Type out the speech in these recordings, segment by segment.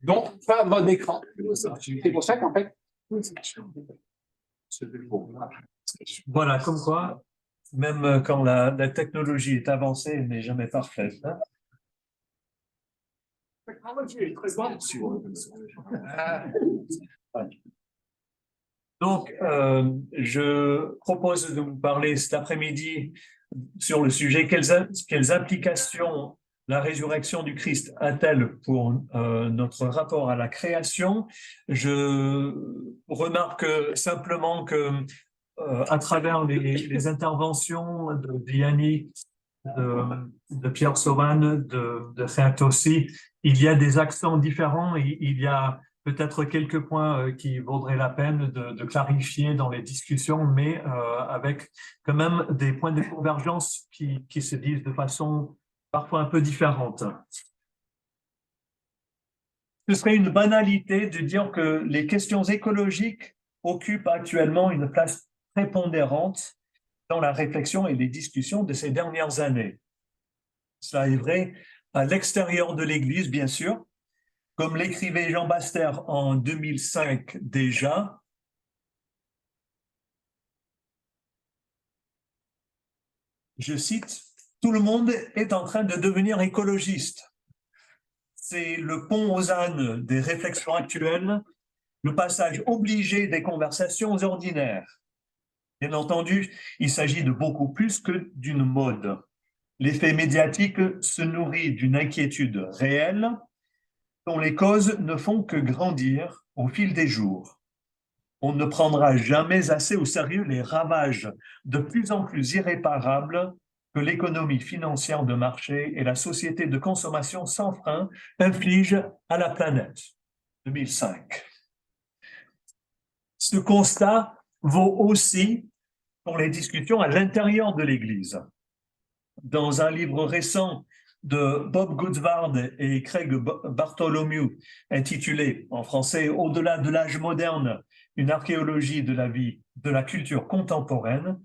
Donc, pas bon écran. C'est pour ça qu'en fait. Voilà, comme quoi, même quand la technologie est avancée, elle n'est jamais parfaite. Hein. Donc, je propose de vous parler cet après-midi sur le sujet quelles implications la résurrection du Christ a-t-elle pour notre rapport à la création. Je remarque simplement que à travers les interventions de Yannick, de Pierre Sauvan, de Saint aussi, il y a des accents différents, il y a peut-être quelques points qui vaudraient la peine de clarifier dans les discussions, mais avec quand même des points de convergence qui se disent de façon parfois un peu différente. Ce serait une banalité de dire que les questions écologiques occupent actuellement une place prépondérante dans la réflexion et les discussions de ces dernières années. Cela est vrai à l'extérieur de l'Église, bien sûr, comme l'écrivait Jean Baster en 2005 déjà. Je cite, « Tout le monde est en train de devenir écologiste. C'est le pont aux ânes des réflexions actuelles, le passage obligé des conversations ordinaires. Bien entendu, il s'agit de beaucoup plus que d'une mode. L'effet médiatique se nourrit d'une inquiétude réelle dont les causes ne font que grandir au fil des jours. On ne prendra jamais assez au sérieux les ravages de plus en plus irréparables que l'économie financière de marché et la société de consommation sans frein infligent à la planète. 2005. Ce constat vaut aussi pour les discussions à l'intérieur de l'Église. Dans un livre récent de Bob Goodward et Craig Bartholomew, intitulé en français « Au-delà de l'âge moderne, une archéologie de la vie, de la culture contemporaine »,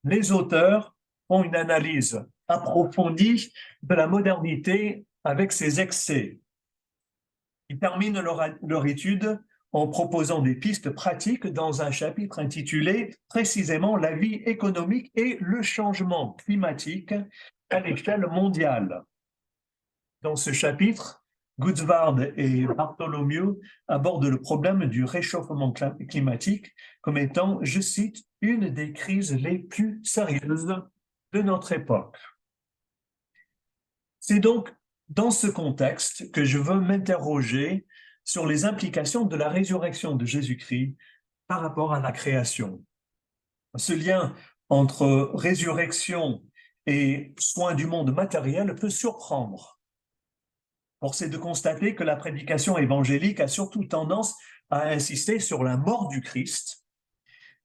les auteurs font une analyse approfondie de la modernité avec ses excès. Ils terminent leur étude en proposant des pistes pratiques dans un chapitre intitulé précisément « La vie économique et le changement climatique à l'échelle mondiale ». Dans ce chapitre, Goodward et Bartholomew abordent le problème du réchauffement climatique comme étant, je cite, « une des crises les plus sérieuses de notre époque ». C'est donc dans ce contexte que je veux m'interroger sur les implications de la résurrection de Jésus-Christ par rapport à la création. Ce lien entre résurrection et soin du monde matériel peut surprendre. Force est de constater que la prédication évangélique a surtout tendance à insister sur la mort du Christ,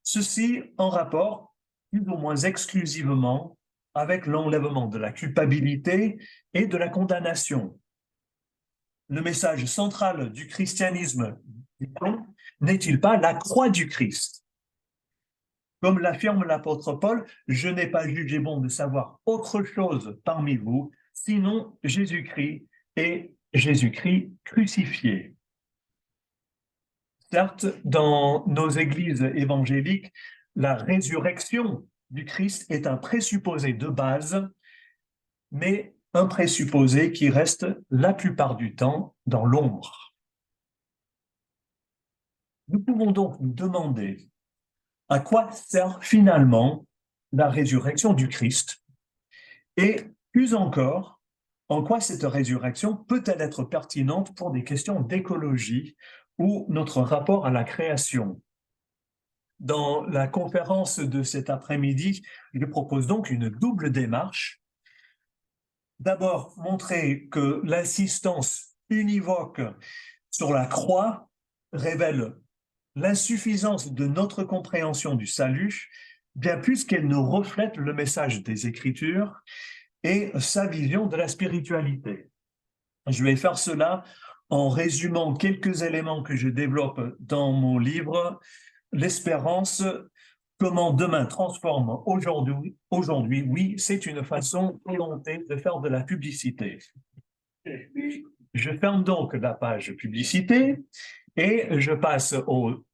ceci en rapport plus ou moins exclusivement avec l'enlèvement de la culpabilité et de la condamnation. Le message central du christianisme n'est-il pas la croix du Christ? Comme l'affirme l'apôtre Paul, « Je n'ai pas jugé bon de savoir autre chose parmi vous, sinon Jésus-Christ et Jésus-Christ crucifié. » Certes, dans nos églises évangéliques, la résurrection du Christ est un présupposé de base, mais un présupposé qui reste la plupart du temps dans l'ombre. Nous pouvons donc nous demander à quoi sert finalement la résurrection du Christ et, plus encore, en quoi cette résurrection peut-elle être pertinente pour des questions d'écologie ou notre rapport à la création. Dans la conférence de cet après-midi, je propose donc une double démarche. D'abord, montrer que l'insistance univoque sur la croix révèle l'insuffisance de notre compréhension du salut, bien plus qu'elle ne reflète le message des Écritures et sa vision de la spiritualité. Je vais faire cela en résumant quelques éléments que je développe dans mon livre « L'espérance, comment demain transforme aujourd'hui ». Oui, c'est une façon volonté de faire de la publicité. Je ferme donc la page publicité et je passe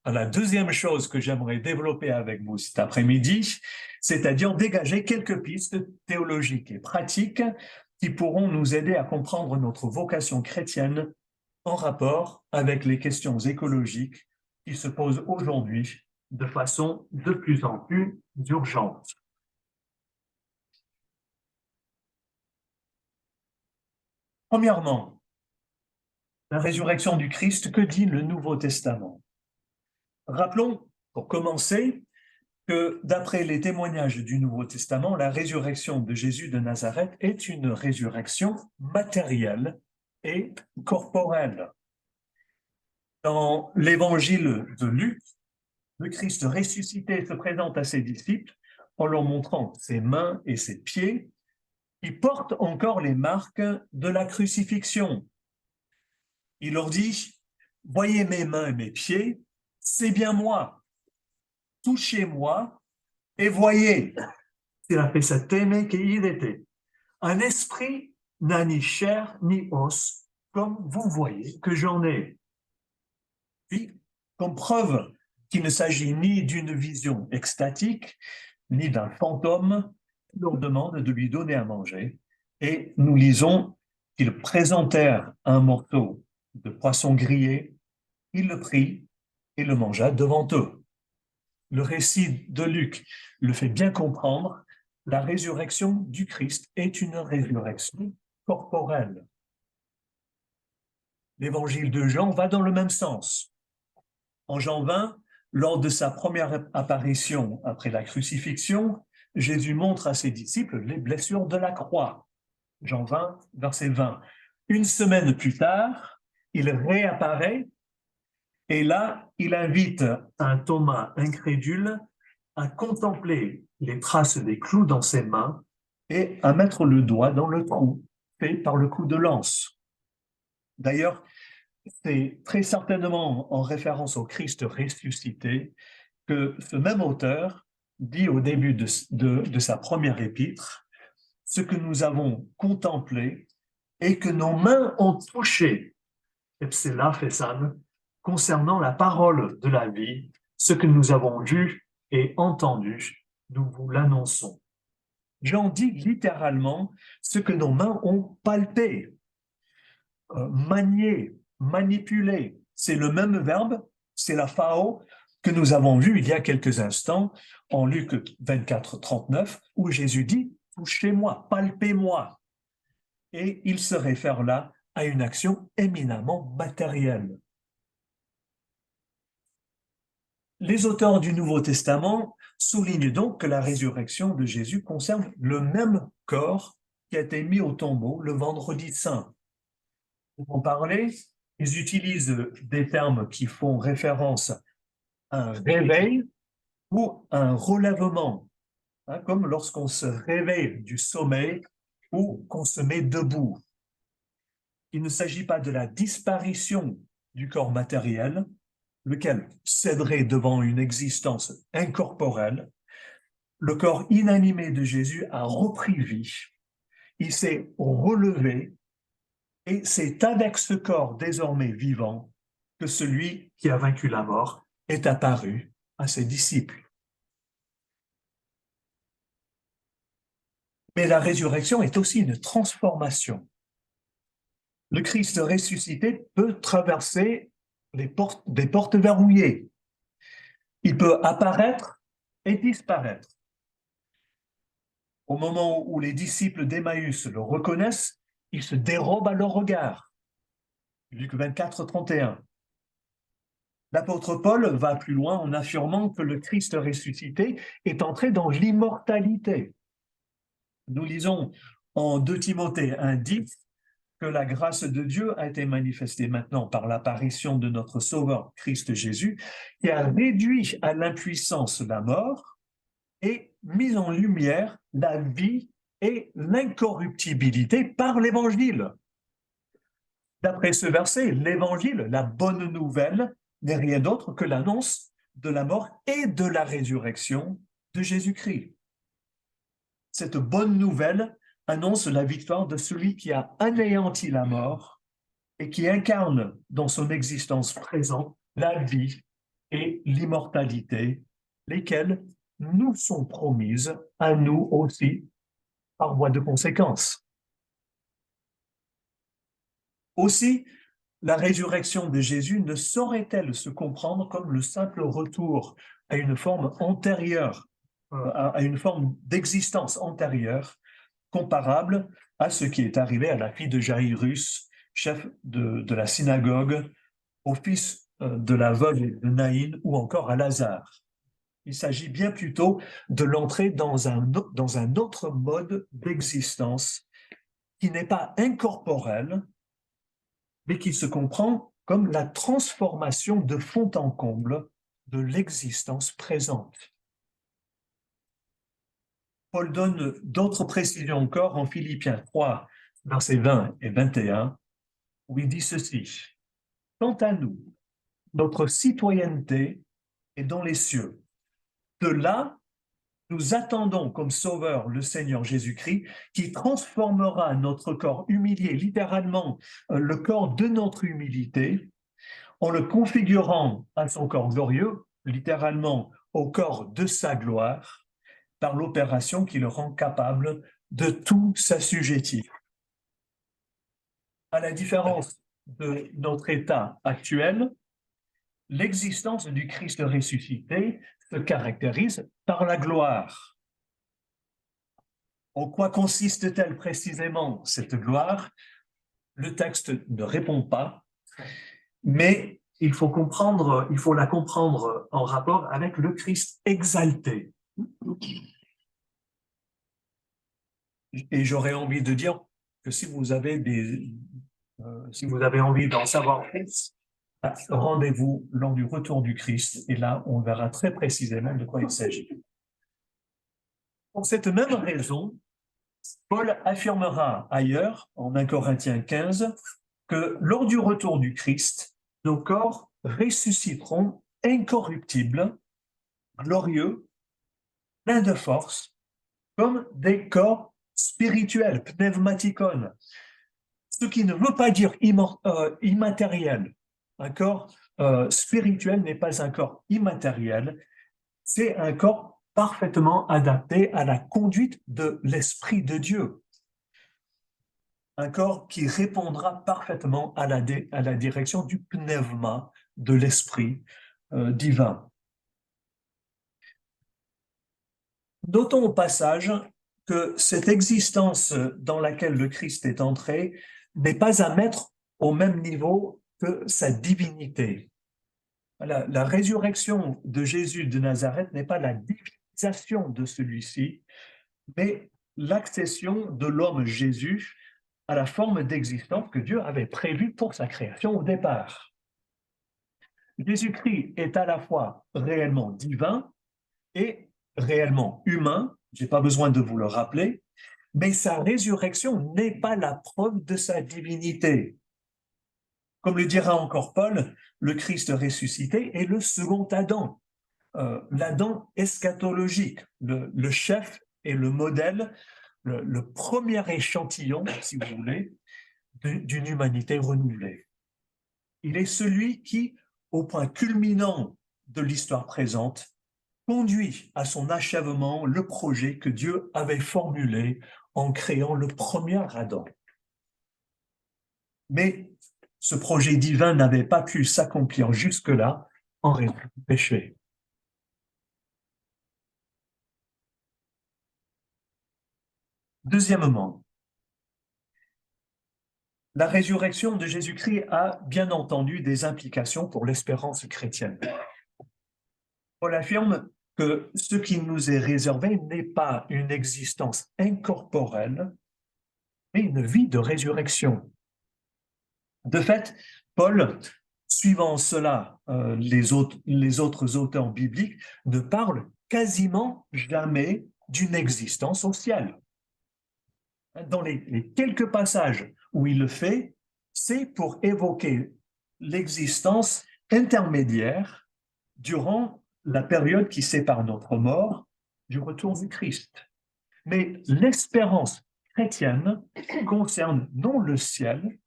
à la deuxième chose que j'aimerais développer avec vous cet après-midi, c'est-à-dire dégager quelques pistes théologiques et pratiques qui pourront nous aider à comprendre notre vocation chrétienne en rapport avec les questions écologiques qui se posent aujourd'hui de façon de plus en plus urgente. Premièrement, la résurrection du Christ, que dit le Nouveau Testament? Rappelons, pour commencer, que d'après les témoignages du Nouveau Testament, la résurrection de Jésus de Nazareth est une résurrection matérielle et corporelle. Dans l'évangile de Luc, le Christ ressuscité se présente à ses disciples en leur montrant ses mains et ses pieds, qui portent encore les marques de la crucifixion. Il leur dit, « Voyez mes mains et mes pieds, c'est bien moi. Touchez-moi et voyez. » Il a fait cet aimé qu'il était. Un esprit n'a ni chair ni os, comme vous voyez que j'en ai. Puis, comme preuve qu'il ne s'agit ni d'une vision extatique, ni d'un fantôme, il leur demande de lui donner à manger. Et nous lisons qu'ils présentèrent un morceau de poisson grillé, il le prit et le mangea devant eux. Le récit de Luc le fait bien comprendre, la résurrection du Christ est une résurrection corporelle. L'évangile de Jean va dans le même sens. En Jean 20, lors de sa première apparition après la crucifixion, Jésus montre à ses disciples les blessures de la croix. Jean 20, verset 20. Une semaine plus tard, il réapparaît et là, il invite un Thomas incrédule à contempler les traces des clous dans ses mains et à mettre le doigt dans le trou fait par le coup de lance. D'ailleurs, c'est très certainement en référence au Christ ressuscité que ce même auteur dit au début de sa première épître, « Ce que nous avons contemplé et que nos mains ont touché, epsela fesan, concernant la parole de la vie, ce que nous avons vu et entendu, nous vous l'annonçons. » Jean dit littéralement ce que nos mains ont palpé, manié, manipulé. C'est le même verbe, c'est la phao que nous avons vu il y a quelques instants en Luc 24, 39, où Jésus dit « touchez-moi, palpez-moi ». Et il se réfère là à une action éminemment matérielle. Les auteurs du Nouveau Testament soulignent donc que la résurrection de Jésus concerne le même corps qui a été mis au tombeau le vendredi saint. Pour en parler, ils utilisent des termes qui font référence à un réveil ou un relèvement, comme lorsqu'on se réveille du sommeil ou qu'on se met debout. Il ne s'agit pas de la disparition du corps matériel, lequel céderait devant une existence incorporelle. Le corps inanimé de Jésus a repris vie, il s'est relevé, et c'est avec ce corps désormais vivant que celui qui a vaincu la mort est apparu à ses disciples. Mais la résurrection est aussi une transformation. Le Christ ressuscité peut traverser des portes verrouillées. Il peut apparaître et disparaître. Au moment où les disciples d'Emmaüs le reconnaissent, il se dérobe à leur regard. Luc 24, 31. L'apôtre Paul va plus loin en affirmant que le Christ ressuscité est entré dans l'immortalité. Nous lisons en 2 Timothée 1,10 que la grâce de Dieu a été manifestée maintenant par l'apparition de notre Sauveur Christ Jésus, qui a réduit à l'impuissance la mort et mis en lumière la vie et l'incorruptibilité par l'Évangile. D'après ce verset, l'Évangile, la bonne nouvelle, n'est rien d'autre que l'annonce de la mort et de la résurrection de Jésus-Christ. Cette bonne nouvelle annonce la victoire de celui qui a anéanti la mort et qui incarne dans son existence présente la vie et l'immortalité, lesquelles nous sont promises à nous aussi par voie de conséquence. Aussi, la résurrection de Jésus ne saurait-elle se comprendre comme le simple retour à une forme antérieure, à une forme d'existence antérieure, comparable à ce qui est arrivé à la fille de Jaïrus, chef de la synagogue, au fils de la veuve de Naïn ou encore à Lazare. Il s'agit bien plutôt de l'entrée dans un autre mode d'existence qui n'est pas incorporel, mais qui se comprend comme la transformation de fond en comble de l'existence présente. Paul donne d'autres précisions encore en Philippiens 3, versets 20 et 21, où il dit ceci. Quant à nous, notre citoyenneté est dans les cieux. De là, nous attendons comme sauveur le Seigneur Jésus-Christ, qui transformera notre corps humilié, littéralement le corps de notre humilité, en le configurant à son corps glorieux, littéralement au corps de sa gloire, par l'opération qui le rend capable de tout s'assujettir. À la différence de notre état actuel, l'existence du Christ ressuscité se caractérise par la gloire. En quoi consiste-t-elle précisément cette gloire? Le texte ne répond pas, mais il faut la comprendre en rapport avec le Christ exalté. Et j'aurais envie de dire que si vous avez envie d'en savoir plus, rendez-vous lors du retour du Christ, et là, on verra très précisément de quoi il s'agit. Pour cette même raison, Paul affirmera ailleurs, en 1 Corinthiens 15, que lors du retour du Christ, nos corps ressusciteront incorruptibles, glorieux, pleins de force, comme des corps spirituels, pneumatikon, ce qui ne veut pas dire immatériel. Un corps spirituel n'est pas un corps immatériel, c'est un corps parfaitement adapté à la conduite de l'Esprit de Dieu. Un corps qui répondra parfaitement à la direction du pneuma, de l'Esprit divin. Notons au passage que cette existence dans laquelle le Christ est entré n'est pas à mettre au même niveau que sa divinité. La résurrection de Jésus de Nazareth n'est pas la divinisation de celui-ci, mais l'accession de l'homme Jésus à la forme d'existence que Dieu avait prévue pour sa création au départ. Jésus-Christ est à la fois réellement divin et réellement humain, je n'ai pas besoin de vous le rappeler, mais sa résurrection n'est pas la preuve de sa divinité. Comme le dira encore Paul, le Christ ressuscité est le second Adam, l'Adam eschatologique, le chef et le modèle, le premier échantillon, si vous voulez, d'une humanité renouvelée. Il est celui qui, au point culminant de l'histoire présente, conduit à son achèvement le projet que Dieu avait formulé en créant le premier Adam. Mais ce projet divin n'avait pas pu s'accomplir jusque-là en raison du péché. Deuxièmement, la résurrection de Jésus-Christ a bien entendu des implications pour l'espérance chrétienne. Paul affirme que ce qui nous est réservé n'est pas une existence incorporelle, mais une vie de résurrection. De fait, Paul, suivant cela, les autres auteurs bibliques ne parlent quasiment jamais d'une existence au ciel. Dans les quelques passages où il le fait, c'est pour évoquer l'existence intermédiaire durant la période qui sépare notre mort du retour du Christ. Mais l'espérance chrétienne concerne non le ciel,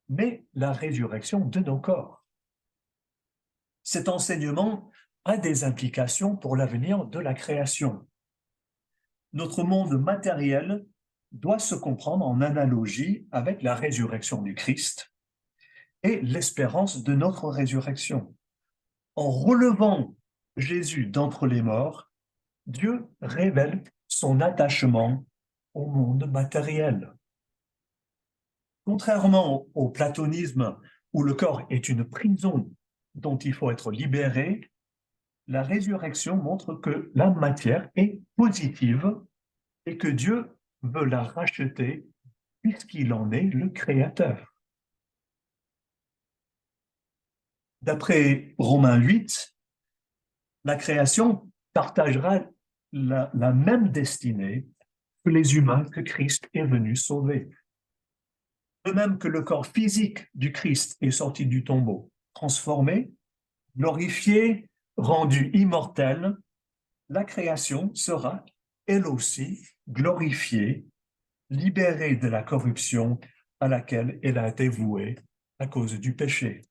mais la résurrection de nos corps. Cet enseignement a des implications pour l'avenir de la création. Notre monde matériel doit se comprendre en analogie avec la résurrection du Christ et l'espérance de notre résurrection. En relevant Jésus d'entre les morts, Dieu révèle son attachement au monde matériel. Contrairement au platonisme où le corps est une prison dont il faut être libéré, la résurrection montre que la matière est positive et que Dieu veut la racheter puisqu'il en est le créateur. D'après Romains 8, la création partagera la même destinée que les humains que Christ est venu sauver. De même que le corps physique du Christ est sorti du tombeau, transformé, glorifié, rendu immortel, la création sera, elle aussi, glorifiée, libérée de la corruption à laquelle elle a été vouée à cause du péché.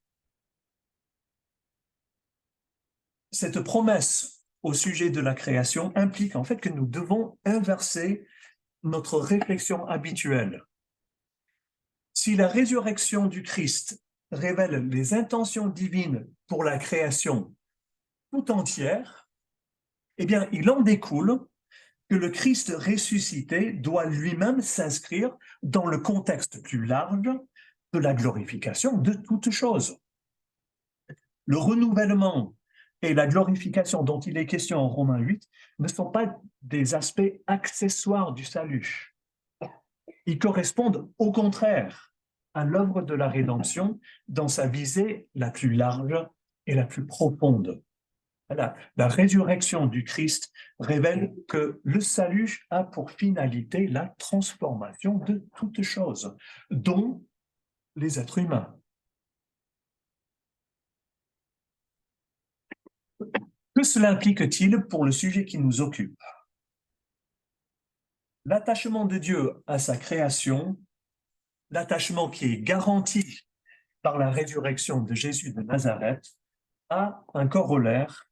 Cette promesse au sujet de la création implique en fait que nous devons inverser notre réflexion habituelle. Si la résurrection du Christ révèle les intentions divines pour la création tout entière, eh bien, il en découle que le Christ ressuscité doit lui-même s'inscrire dans le contexte plus large de la glorification de toutes choses. Le renouvellement et la glorification dont il est question en Romains 8 ne sont pas des aspects accessoires du salut. Ils correspondent au contraire à l'œuvre de la rédemption dans sa visée la plus large et la plus profonde. Voilà. La résurrection du Christ révèle que le salut a pour finalité la transformation de toutes choses, dont les êtres humains. Que cela implique-t-il pour le sujet qui nous occupe? L'attachement de Dieu à sa création, l'attachement qui est garanti par la résurrection de Jésus de Nazareth, a un corollaire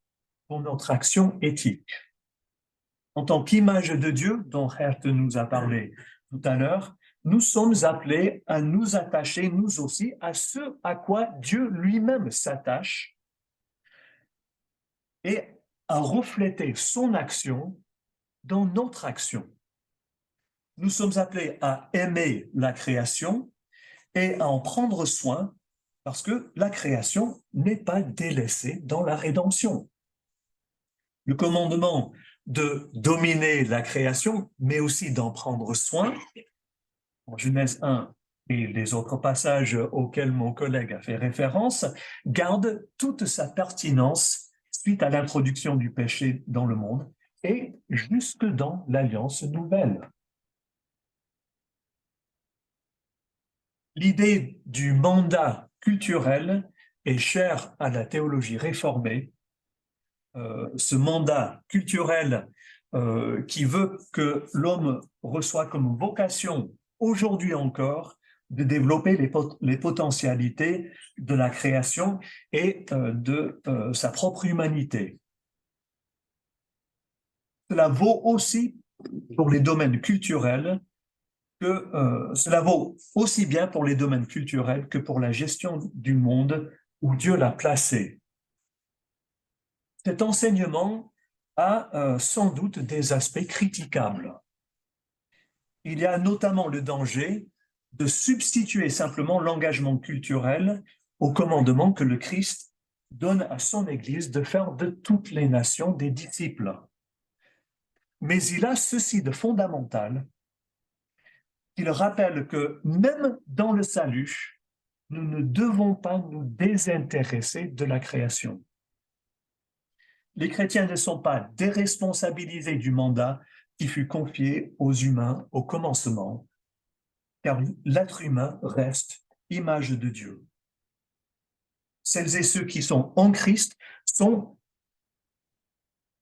pour notre action éthique. En tant qu'image de Dieu, dont Hert nous a parlé tout à l'heure, nous sommes appelés à nous attacher, nous aussi, à ce à quoi Dieu lui-même s'attache et à refléter son action dans notre action. Nous sommes appelés à aimer la création et à en prendre soin parce que la création n'est pas délaissée dans la rédemption. Le commandement de dominer la création, mais aussi d'en prendre soin, en Genèse 1 et les autres passages auxquels mon collègue a fait référence, garde toute sa pertinence suite à l'introduction du péché dans le monde et jusque dans l'Alliance nouvelle. L'idée du mandat culturel est chère à la théologie réformée. Ce mandat culturel qui veut que l'homme reçoit comme vocation, aujourd'hui encore, de développer les potentialités de la création et de sa propre humanité. Cela vaut aussi pour les domaines culturels cela vaut aussi bien pour les domaines culturels que pour la gestion du monde où Dieu l'a placé. Cet enseignement a sans doute des aspects critiquables. Il y a notamment le danger de substituer simplement l'engagement culturel au commandement que le Christ donne à son Église de faire de toutes les nations des disciples. Mais il a ceci de fondamental, qu'il rappelle que même dans le salut, nous ne devons pas nous désintéresser de la création. Les chrétiens ne sont pas déresponsabilisés du mandat qui fut confié aux humains au commencement, car l'être humain reste image de Dieu. Celles et ceux qui sont en Christ sont,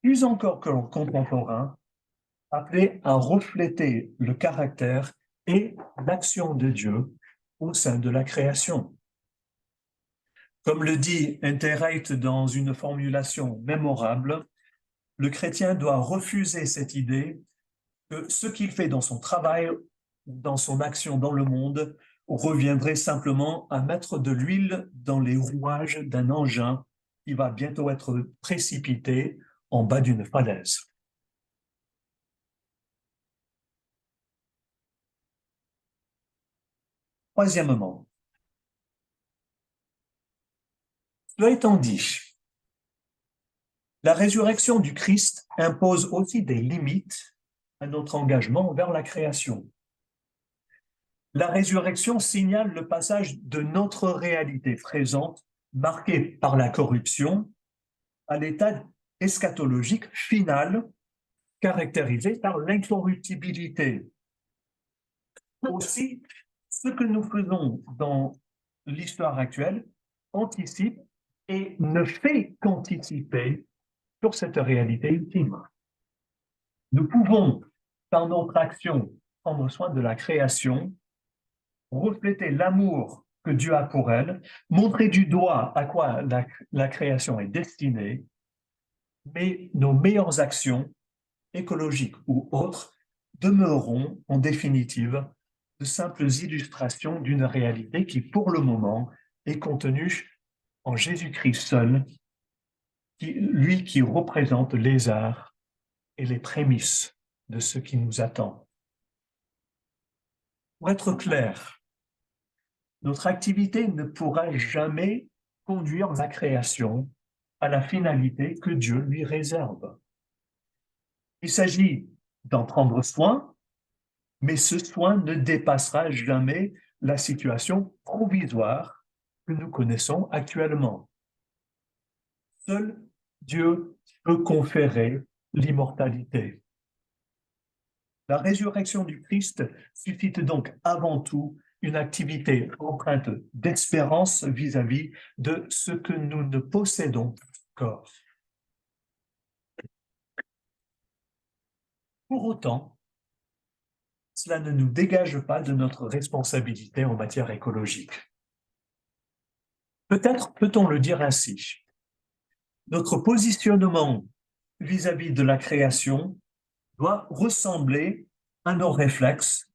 plus encore que leurs contemporains, appelés à refléter le caractère et l'action de Dieu au sein de la création. Comme le dit Enterreit dans une formulation mémorable, le chrétien doit refuser cette idée que ce qu'il fait dans son travail, dans son action dans le monde, reviendrait simplement à mettre de l'huile dans les rouages d'un engin qui va bientôt être précipité en bas d'une falaise. Troisièmement, cela étant dit, la résurrection du Christ impose aussi des limites à notre engagement vers la création. La résurrection signale le passage de notre réalité présente, marquée par la corruption, à l'état eschatologique final, caractérisé par l'incorruptibilité. Aussi, ce que nous faisons dans l'histoire actuelle anticipe et ne fait qu'anticiper sur cette réalité ultime. Nous pouvons, par notre action, prendre soin de la création, refléter l'amour que Dieu a pour elle, montrer du doigt à quoi la création est destinée, mais nos meilleures actions, écologiques ou autres, demeureront en définitive de simples illustrations d'une réalité qui, pour le moment, est contenue en Jésus-Christ seul, lui qui représente les arts et les prémices de ce qui nous attend. Pour être clair, notre activité ne pourra jamais conduire la création à la finalité que Dieu lui réserve. Il s'agit d'en prendre soin, mais ce soin ne dépassera jamais la situation provisoire que nous connaissons actuellement. Seul Dieu peut conférer l'immortalité. La résurrection du Christ suscite donc avant tout une activité empreinte d'espérance vis-à-vis de ce que nous ne possédons pas encore. Pour autant, cela ne nous dégage pas de notre responsabilité en matière écologique. Peut-être peut-on le dire ainsi. Notre positionnement vis-à-vis de la création doit ressembler à nos réflexes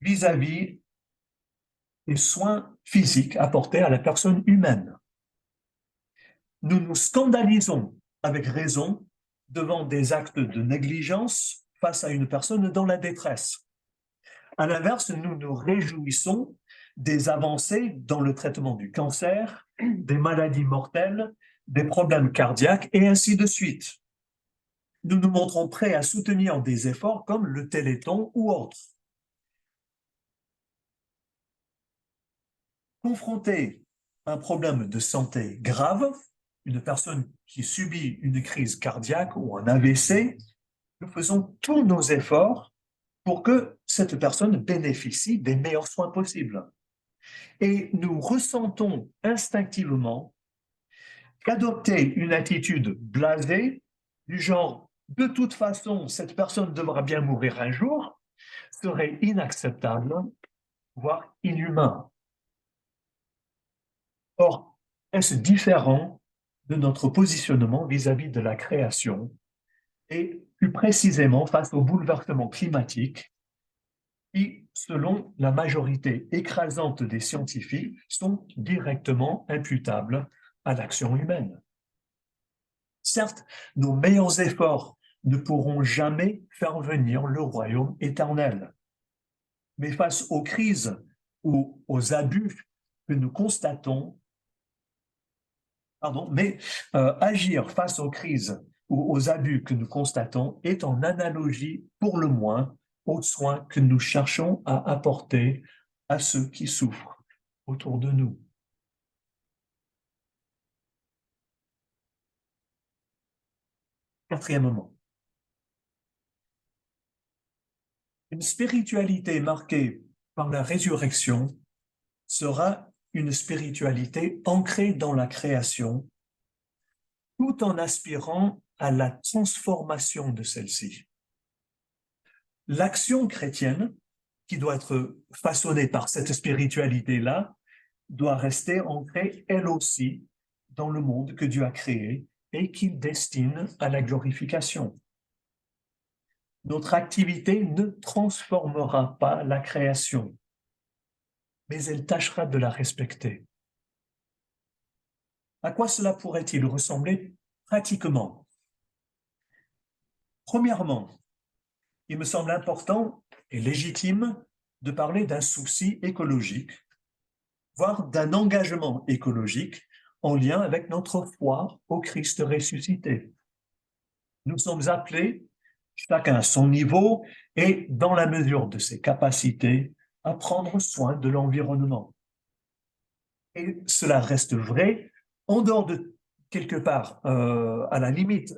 vis-à-vis des soins physiques apportés à la personne humaine. Nous nous scandalisons avec raison devant des actes de négligence face à une personne dans la détresse. À l'inverse, nous nous réjouissons des avancées dans le traitement du cancer, des maladies mortelles, des problèmes cardiaques et ainsi de suite. Nous nous montrons prêts à soutenir des efforts comme le Téléthon ou autres. Confronté à un problème de santé grave, une personne qui subit une crise cardiaque ou un AVC, nous faisons tous nos efforts pour que cette personne bénéficie des meilleurs soins possibles. Et nous ressentons instinctivement qu'adopter une attitude blasée, du genre « de toute façon, cette personne devra bien mourir un jour », serait inacceptable, voire inhumain. Or, est-ce différent de notre positionnement vis-à-vis de la création et plus précisément face au bouleversement climatique qui, selon la majorité écrasante des scientifiques, sont directement imputables à l'action humaine. Certes, nos meilleurs efforts ne pourront jamais faire venir le royaume éternel. Mais face aux crises ou aux abus que nous constatons, agir face aux crises ou aux abus que nous constatons est en analogie, pour le moins, aux soins que nous cherchons à apporter à ceux qui souffrent autour de nous. Quatrièmement, une spiritualité marquée par la résurrection sera une spiritualité ancrée dans la création, tout en aspirant à la transformation de celle-ci. L'action chrétienne qui doit être façonnée par cette spiritualité-là, doit rester ancrée, elle aussi, dans le monde que Dieu a créé et qu'il destine à la glorification. Notre activité ne transformera pas la création, mais elle tâchera de la respecter. À quoi cela pourrait-il ressembler pratiquement? Premièrement, il me semble important et légitime de parler d'un souci écologique, voire d'un engagement écologique en lien avec notre foi au Christ ressuscité. Nous sommes appelés, chacun à son niveau et dans la mesure de ses capacités, à prendre soin de l'environnement. Et cela reste vrai en dehors de quelque part, à la limite,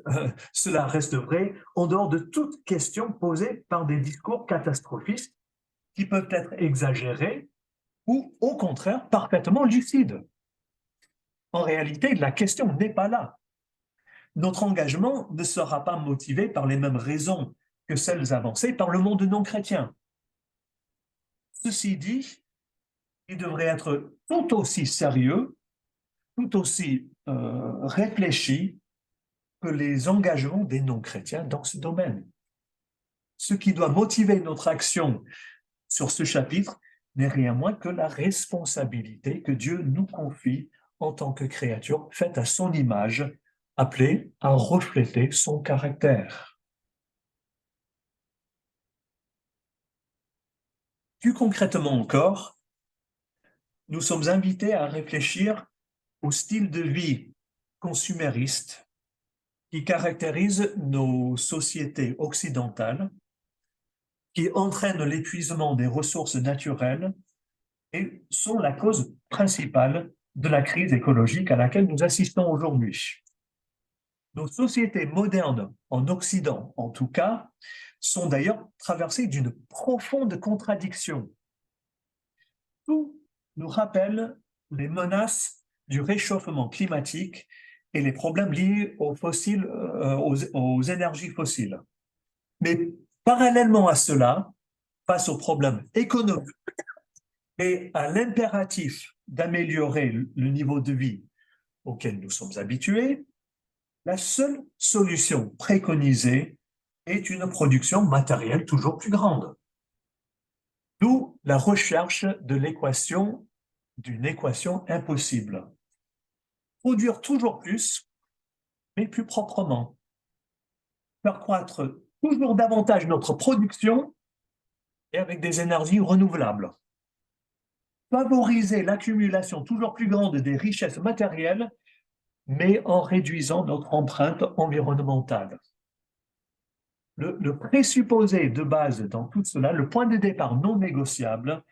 cela reste vrai en dehors de toute question posée par des discours catastrophistes qui peuvent être exagérés ou au contraire parfaitement lucides. En réalité, la question n'est pas là. Notre engagement ne sera pas motivé par les mêmes raisons que celles avancées par le monde non chrétien. Ceci dit, il devrait être tout aussi sérieux, tout aussi réfléchi que les engagements des non-chrétiens dans ce domaine. Ce qui doit motiver notre action sur ce chapitre n'est rien moins que la responsabilité que Dieu nous confie en tant que créature faite à son image, appelée à refléter son caractère. Plus concrètement encore, nous sommes invités à réfléchir au style de vie consumériste qui caractérise nos sociétés occidentales, qui entraînent l'épuisement des ressources naturelles et sont la cause principale de la crise écologique à laquelle nous assistons aujourd'hui. Nos sociétés modernes, en Occident en tout cas, sont d'ailleurs traversées d'une profonde contradiction. Tout nous rappelle les menaces du réchauffement climatique et les problèmes liés aux fossiles, aux énergies fossiles. Mais parallèlement à cela, face aux problèmes économiques et à l'impératif d'améliorer le niveau de vie auquel nous sommes habitués, la seule solution préconisée est une production matérielle toujours plus grande. D'où la recherche de l'équation, d'une équation impossible. Produire toujours plus, mais plus proprement. Faire croître toujours davantage notre production et avec des énergies renouvelables. Favoriser l'accumulation toujours plus grande des richesses matérielles, mais en réduisant notre empreinte environnementale. Le présupposé de base dans tout cela, le point de départ non négociable,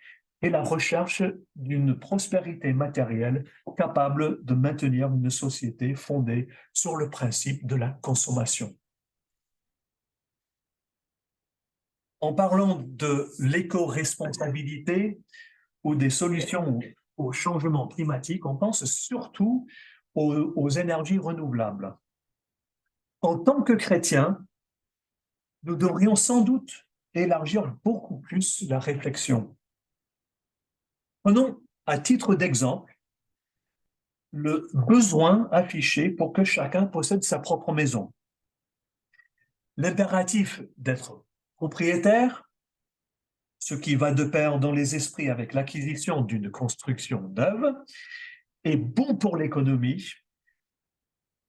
est la recherche d'une prospérité matérielle capable de maintenir une société fondée sur le principe de la consommation. En parlant de l'éco-responsabilité ou des solutions au changement climatique, on pense surtout aux énergies renouvelables. En tant que chrétiens, nous devrions sans doute élargir beaucoup plus la réflexion. Prenons à titre d'exemple le besoin affiché pour que chacun possède sa propre maison. L'impératif d'être propriétaire, ce qui va de pair dans les esprits avec l'acquisition d'une construction neuve, est bon pour l'économie,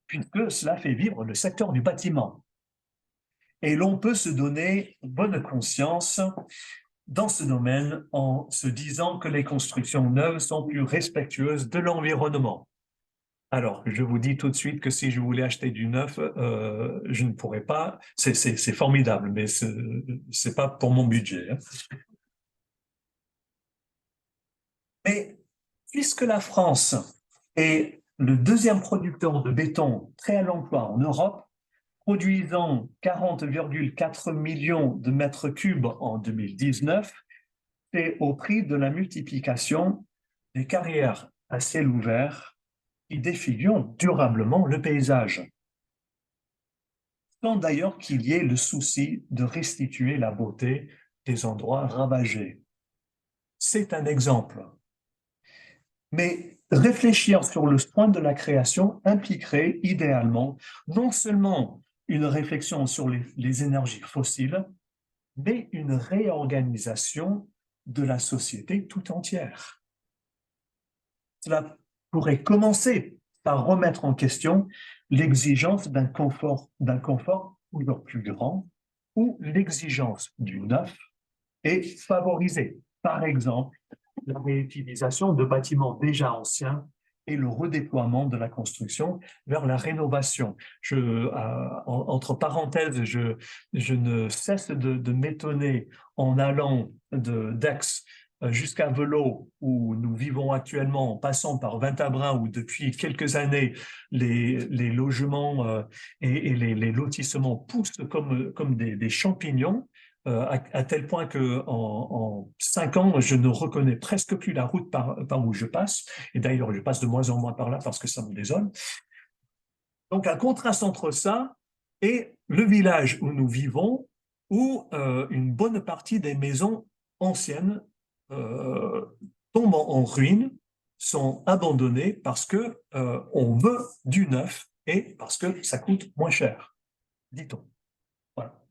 puisque cela fait vivre le secteur du bâtiment. Et l'on peut se donner bonne conscience dans ce domaine en se disant que les constructions neuves sont plus respectueuses de l'environnement. Alors, je vous dis tout de suite que si je voulais acheter du neuf, je ne pourrais pas. C'est formidable, mais c'est pas pour mon budget. Hein. Mais puisque la France est le deuxième producteur de béton prêt à l'emploi en Europe, produisant 40,4 millions de mètres cubes en 2019, c'est au prix de la multiplication des carrières à ciel ouvert qui défigurent durablement le paysage. Sans d'ailleurs qu'il y ait le souci de restituer la beauté des endroits ravagés. C'est un exemple. Mais réfléchir sur le soin de la création impliquerait idéalement non seulement une réflexion sur les énergies fossiles, mais une réorganisation de la société tout entière. Cela pourrait commencer par remettre en question l'exigence d'un confort toujours plus grand, ou l'exigence du neuf est favorisée. Par exemple, la réutilisation de bâtiments déjà anciens et le redéploiement de la construction vers la rénovation. Entre parenthèses, je ne cesse de m'étonner en allant d'Aix jusqu'à Velot, où nous vivons actuellement, en passant par Vintabrin, où depuis quelques années, les logements et les lotissements poussent comme des champignons. À tel point que en 5 ans, je ne reconnais presque plus la route par où je passe. Et d'ailleurs, je passe de moins en moins par là parce que ça me désole. Donc, un contraste entre ça et le village où nous vivons, où une bonne partie des maisons anciennes tombent en ruine, sont abandonnées parce que on veut du neuf et parce que ça coûte moins cher, dit-on. Voilà.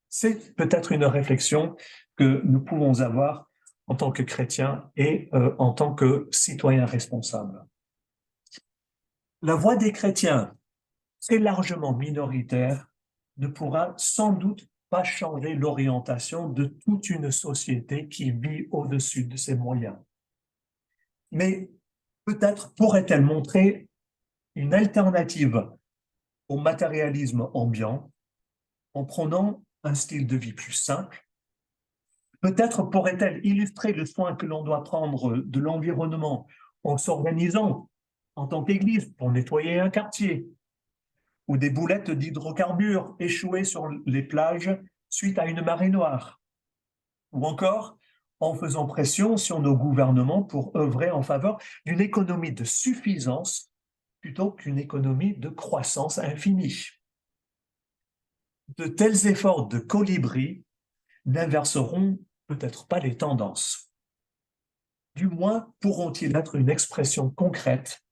C'est peut-être une réflexion que nous pouvons avoir en tant que chrétiens et en tant que citoyens responsables. La voix des chrétiens, très largement minoritaire, ne pourra sans doute pas changer l'orientation de toute une société qui vit au-dessus de ses moyens. Mais peut-être pourrait-elle montrer une alternative au matérialisme ambiant en prenant un style de vie plus simple. Peut-être pourrait-elle illustrer le soin que l'on doit prendre de l'environnement en s'organisant en tant qu'Église pour nettoyer un quartier, ou des boulettes d'hydrocarbures échouées sur les plages suite à une marée noire, ou encore en faisant pression sur nos gouvernements pour œuvrer en faveur d'une économie de suffisance plutôt qu'une économie de croissance infinie. De tels efforts de colibri n'inverseront peut-être pas les tendances. Du moins pourront-ils être une expression concrète,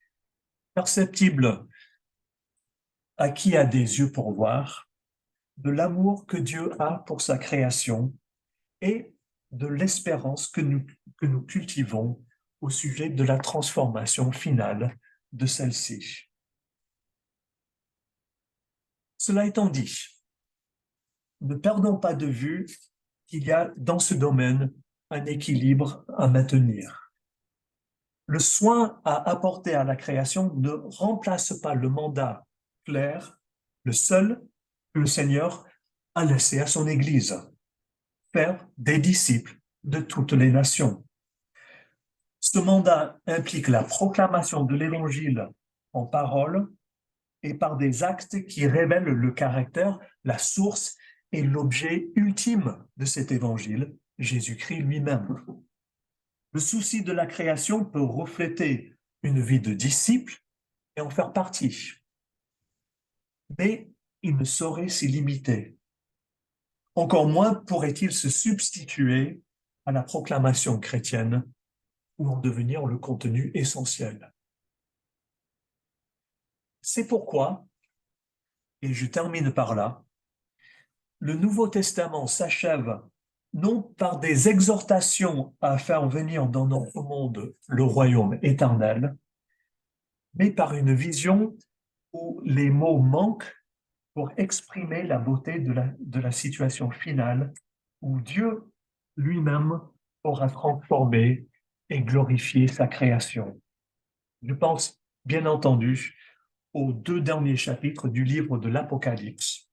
perceptible à qui a des yeux pour voir, de l'amour que Dieu a pour sa création et de l'espérance que nous cultivons au sujet de la transformation finale de celle-ci. Cela étant dit, ne perdons pas de vue qu'il y a dans ce domaine un équilibre à maintenir. Le soin à apporter à la création ne remplace pas le mandat clair, le seul que le Seigneur a laissé à son Église, faire des disciples de toutes les nations. Ce mandat implique la proclamation de l'Évangile en parole et par des actes qui révèlent le caractère, la source et l'objet ultime de cet Évangile, Jésus-Christ lui-même. Le souci de la création peut refléter une vie de disciple et en faire partie. Mais il ne saurait s'y limiter. Encore moins pourrait-il se substituer à la proclamation chrétienne ou en devenir le contenu essentiel. C'est pourquoi, et je termine par là, le Nouveau Testament s'achève non par des exhortations à faire venir dans notre monde le royaume éternel, mais par une vision où les mots manquent pour exprimer la beauté de la situation finale, où Dieu lui-même aura transformé et glorifié sa création. Je pense, bien entendu, aux 2 derniers chapitres du livre de l'Apocalypse,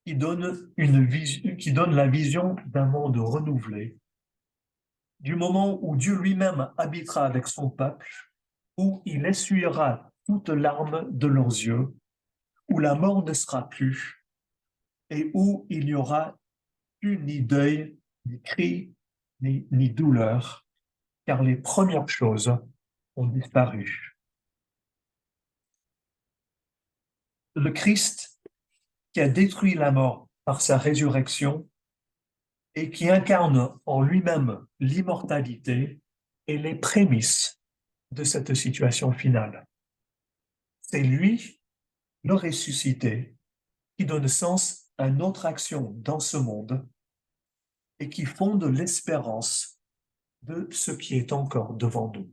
qui donne la vision d'un monde renouvelé, du moment où Dieu lui-même habitera avec son peuple, où il essuiera toute larme de leurs yeux, où la mort ne sera plus, et où il n'y aura plus ni deuil, ni cri, ni douleur, car les premières choses ont disparu. Le Christ, qui a détruit la mort par sa résurrection, et qui incarne en lui-même l'immortalité et les prémices de cette situation finale. C'est lui, le ressuscité, qui donne sens à notre action dans ce monde et qui fonde l'espérance de ce qui est encore devant nous.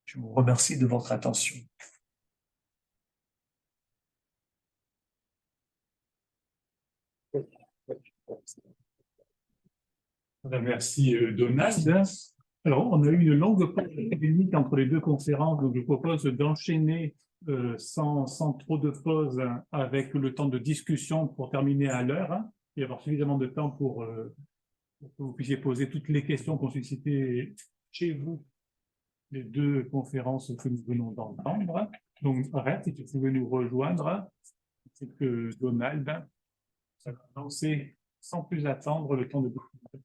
Je vous remercie de votre attention. Merci Donald. Alors, on a eu une longue pause technique entre les deux conférences, donc je propose d'enchaîner sans trop de pause avec le temps de discussion pour terminer à l'heure hein, et avoir suffisamment de temps pour que vous puissiez poser toutes les questions qu'on suscitait chez vous, les deux conférences que nous venons d'entendre. Donc, arrête, si tu pouvais nous rejoindre, c'est que Donald va lancer sans plus attendre le temps de discussion.